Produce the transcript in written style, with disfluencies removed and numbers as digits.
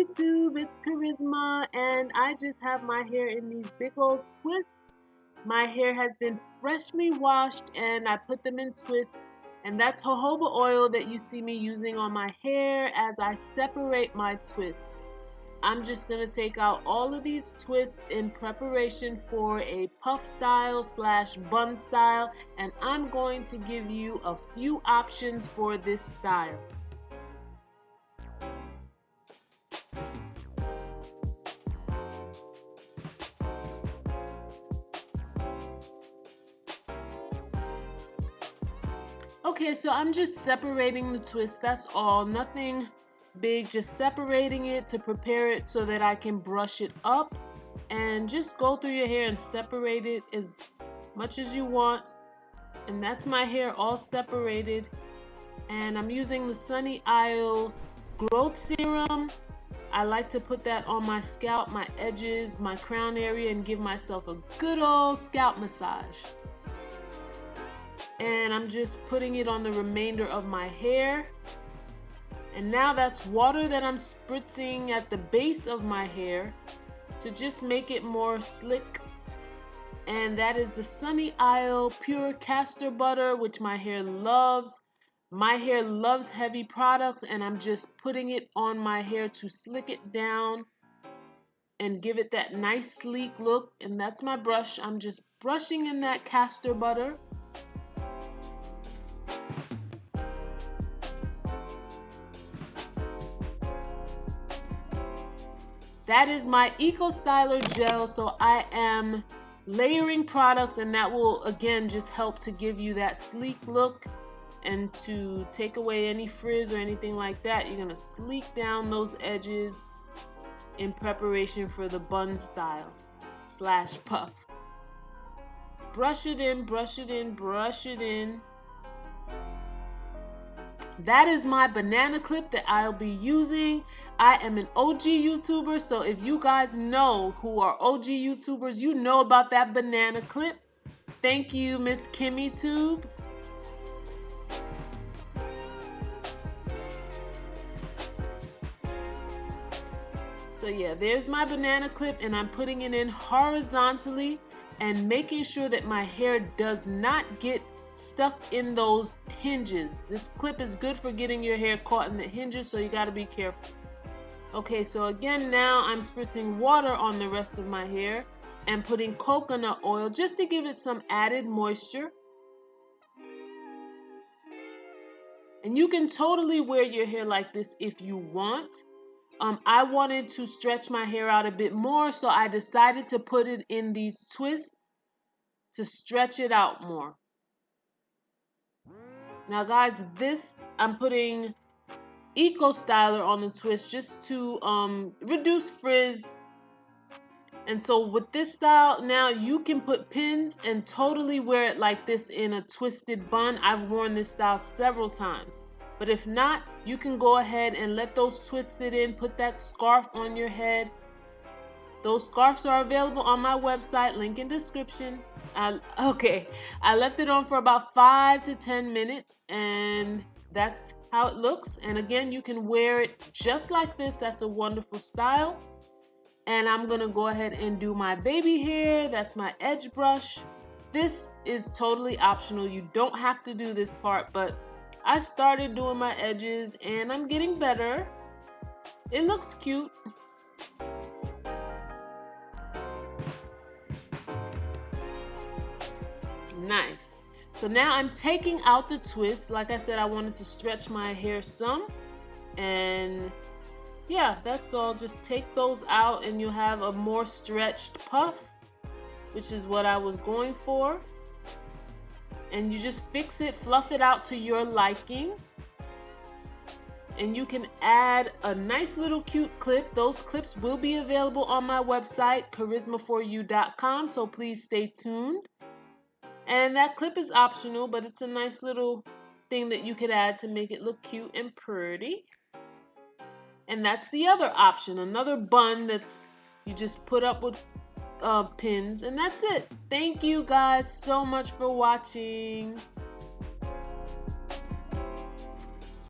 YouTube, it's Kharyzma, and I just have my hair in these big old twists. My hair has been freshly washed and I put them in twists, and that's jojoba oil that you see me using on my hair as I separate my twists. I'm just going to take out all of these twists in preparation for a puff style / bun style, and I'm going to give you a few options for this style. Okay, so I'm just separating the twist, that's all, nothing big, just separating it to prepare it so that I can brush it up, and just go through your hair and separate it as much as you want. And that's my hair all separated, and I'm using the Sunny Isle growth serum. I like to put that on my scalp, my edges, my crown area, and give myself a good old scalp massage. And I'm just putting it on the remainder of my hair. And now that's water that I'm spritzing at the base of my hair to just make it more slick. And that is the Sunny Isle pure castor butter, which my hair loves. My hair loves heavy products, and I'm just putting it on my hair to slick it down and give it that nice sleek look. And that's my brush. I'm just brushing in that castor butter. That is my Evo Styler gel, so I am layering products, and that will again just help to give you that sleek look and to take away any frizz or anything like that. You're gonna sleek down those edges in preparation for the bun style / puff. Brush it in, brush it in, brush it in. That is my banana clip that I'll be using. I am an OG YouTuber, so if you guys know who are OG YouTubers, you know about that banana clip. Thank you, Miss Kimmy Tube. So yeah, there's my banana clip, and I'm putting it in horizontally and making sure that my hair does not get stuck in those hinges. This clip is good for getting your hair caught in the hinges, so you got to be careful. Okay, so again, now I'm spritzing water on the rest of my hair and putting coconut oil just to give it some added moisture. And you can totally wear your hair like this if you want. I wanted to stretch my hair out a bit more, so I decided to put it in these twists to stretch it out more. Now guys, this I'm putting Evo Styler on the twist just to reduce frizz. And so with this style, now you can put pins and totally wear it like this in a twisted bun. I've worn this style several times. But if not, you can go ahead and let those twists sit in, put that scarf on your head. Those scarves are available on my website, link in description. Okay, I left it on for about 5 to 10 minutes, and that's how it looks. And again, you can wear it just like this. That's a wonderful style. And I'm gonna go ahead and do my baby hair. That's my edge brush. This is totally optional. You don't have to do this part, but I started doing my edges and I'm getting better. It looks cute. Nice. So now I'm taking out the twist. Like I said, I wanted to stretch my hair some, and yeah, that's all. Just take those out and you'll have a more stretched puff, which is what I was going for. And you just fix it, fluff it out to your liking. And you can add a nice little cute clip. Those clips will be available on my website, kharyzma4u.com, so please stay tuned. And that clip is optional, but it's a nice little thing that you could add to make it look cute and pretty. And that's the other option, another bun that's you just put up with pins, and that's it. Thank you guys so much for watching.